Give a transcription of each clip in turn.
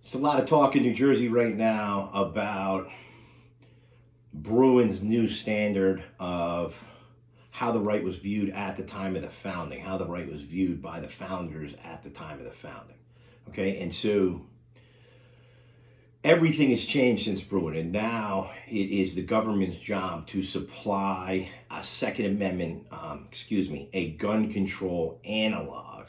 There's a lot of talk in New Jersey right now about Bruen's new standard of how the right was viewed at the time of the founding, how the right was viewed by the founders at the time of the founding. Okay, and so everything has changed since Bruen, and now it is the government's job to supply a Second Amendment, a gun control analog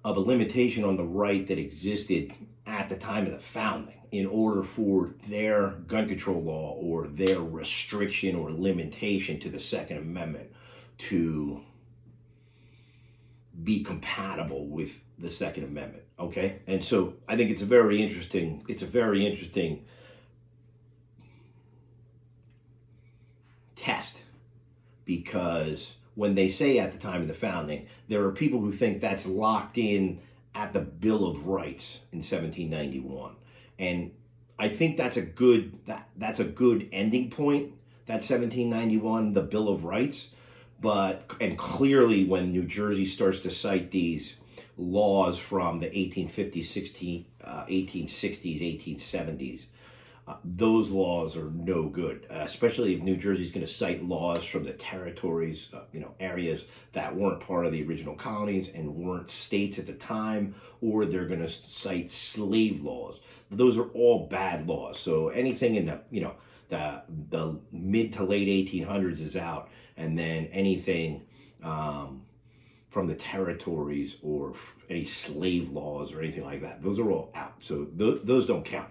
of a limitation on the right that existed at the time of the founding in order for their gun control law or their restriction or limitation to the Second Amendment to be compatible with the Second Amendment. Okay, and so I think it's a very interesting test, because when they say at the time of the founding, there are people who think that's locked in at the Bill of Rights in 1791, and I think that's a good ending point. That 1791, the Bill of Rights, and clearly when New Jersey starts to cite these laws from the 1850s, 1860s, 1870s. Those laws are no good, especially if New Jersey's going to cite laws from the territories, areas that weren't part of the original colonies and weren't states at the time, or they're going to cite slave laws. Those are all bad laws. So anything in the mid to late 1800s is out, and then anything from the territories or any slave laws or anything like that, those are all out. So those don't count.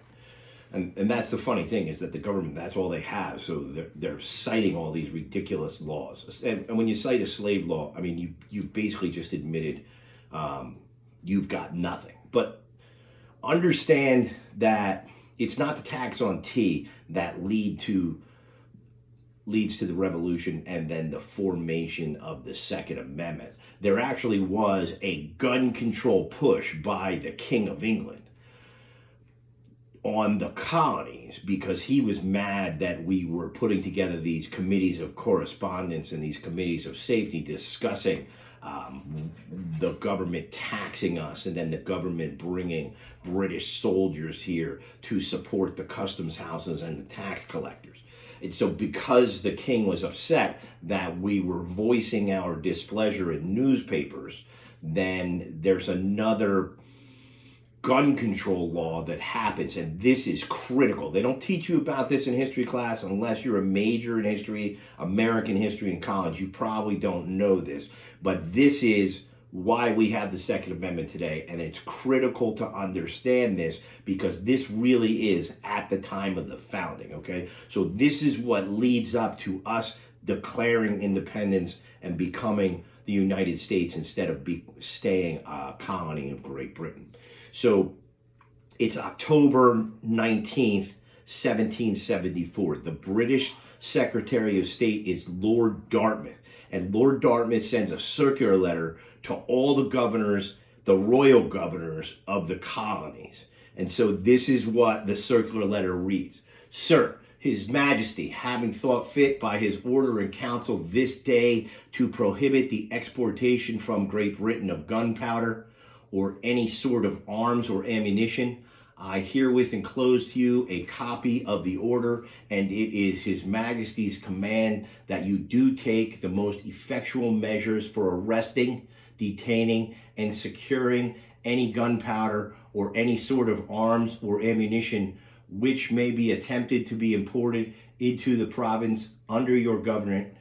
And that's the funny thing, is that the government, that's all they have. So they're citing all these ridiculous laws. And when you cite a slave law, I mean, you basically just admitted you've got nothing. But understand that it's not the tax on tea that leads to the revolution and then the formation of the Second Amendment. There actually was a gun control push by the King of England on the colonies, because he was mad that we were putting together these committees of correspondence and these committees of safety discussing the government taxing us, and then the government bringing British soldiers here to support the customs houses and the tax collectors. And so because the king was upset that we were voicing our displeasure in newspapers, then there's another gun control law that happens, and this is critical. They don't teach you about this in history class unless you're a major in history, American history in college. You probably don't know this, but this is why we have the Second Amendment today, and it's critical to understand this because this really is at the time of the founding, okay? So this is what leads up to us declaring independence and becoming the United States instead of staying a colony of Great Britain. So it's October 19th, 1774. The British Secretary of State is Lord Dartmouth. And Lord Dartmouth sends a circular letter to all the governors, the royal governors of the colonies. And so this is what the circular letter reads. Sir, His Majesty, having thought fit by his order and council this day to prohibit the exportation from Great Britain of gunpowder or any sort of arms or ammunition, I herewith enclose to you a copy of the order, and it is His Majesty's command that you do take the most effectual measures for arresting, detaining, and securing any gunpowder or any sort of arms or ammunition which may be attempted to be imported into the province under your government,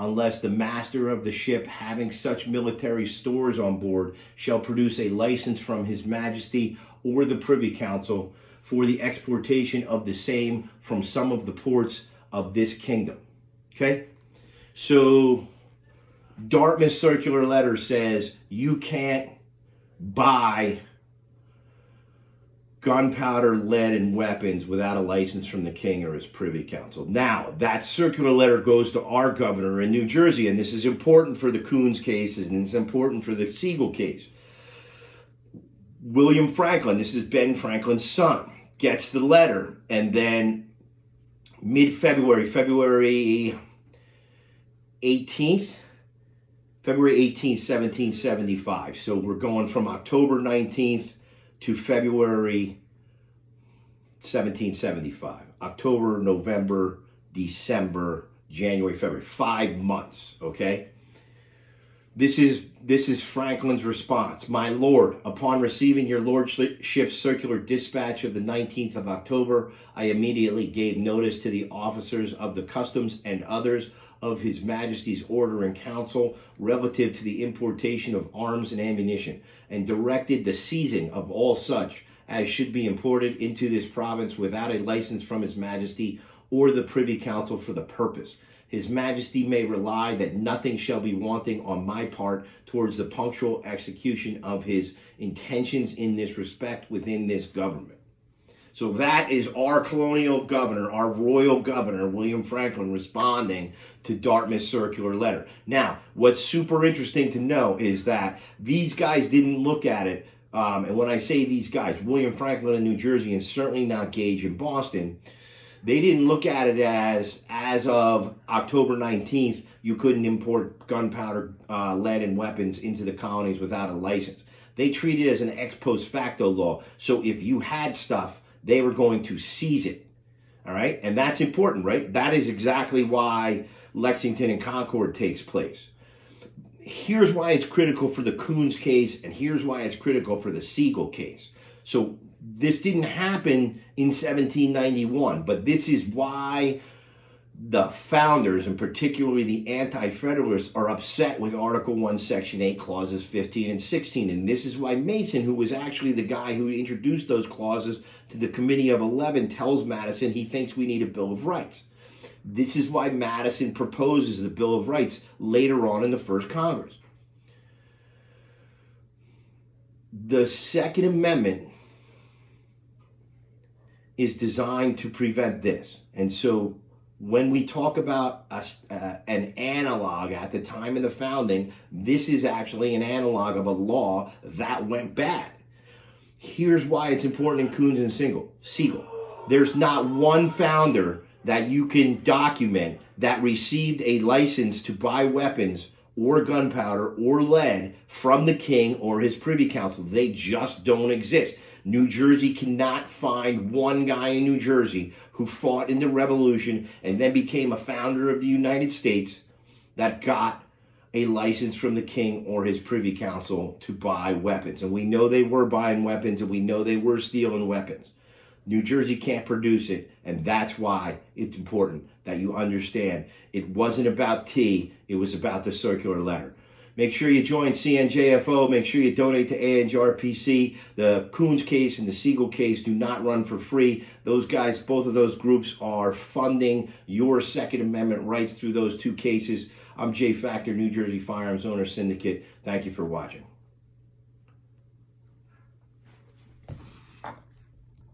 unless the master of the ship having such military stores on board shall produce a license from His Majesty or the Privy Council for the exportation of the same from some of the ports of this kingdom. Okay? So Dartmouth circular letter says you can't buy gunpowder, lead, and weapons without a license from the king or his Privy Council. Now, that circular letter goes to our governor in New Jersey, and this is important for the Koons cases, and it's important for the Siegel case. William Franklin, this is Ben Franklin's son, gets the letter, and then mid-February, February 18th, 1775. So we're going from October 19th to February 1775. October, November, December, January, February. 5 months, okay? This is Franklin's response. My lord, upon receiving your lordship's circular dispatch of the 19th of October, I immediately gave notice to the officers of the customs and others of His Majesty's order and counsel relative to the importation of arms and ammunition, and directed the seizing of all such as should be imported into this province without a license from His Majesty or the Privy Council for the purpose. His Majesty may rely that nothing shall be wanting on my part towards the punctual execution of his intentions in this respect within this government. So that is our colonial governor, our royal governor, William Franklin, responding to Dartmouth's circular letter. Now, what's super interesting to know is that these guys didn't look at it, and when I say these guys, William Franklin in New Jersey and certainly not Gage in Boston, they didn't look at it as of October 19th, you couldn't import gunpowder, lead, and weapons into the colonies without a license. They treated it as an ex post facto law. So if you had stuff, they were going to seize it. All right? And that's important, right? That is exactly why Lexington and Concord takes place. Here's why it's critical for the Koons case, and here's why it's critical for the Siegel case. So this didn't happen in 1791, but this is why the founders, and particularly the Anti-Federalists, are upset with Article 1, Section 8, Clauses 15 and 16. And this is why Mason, who was actually the guy who introduced those clauses to the Committee of 11, tells Madison he thinks we need a Bill of Rights. This is why Madison proposes the Bill of Rights later on in the First Congress. The Second Amendment is designed to prevent this. And so when we talk about an analog at the time of the founding, this is actually an analog of a law that went bad. Here's why it's important in Koons and Siegel. There's not one founder that you can document that received a license to buy weapons or gunpowder or lead from the king or his privy council. They just don't exist. New Jersey cannot find one guy in New Jersey who fought in the Revolution and then became a founder of the United States that got a license from the king or his privy council to buy weapons. And we know they were buying weapons, and we know they were stealing weapons. New Jersey can't produce it, and that's why it's important that you understand it wasn't about tea, it was about the circular letter. Make sure you join CNJFO. Make sure you donate to ANJRPC. The Koons case and the Siegel case do not run for free. Those guys, both of those groups, are funding your Second Amendment rights through those two cases. I'm Jay Factor, New Jersey Firearms Owner Syndicate. Thank you for watching.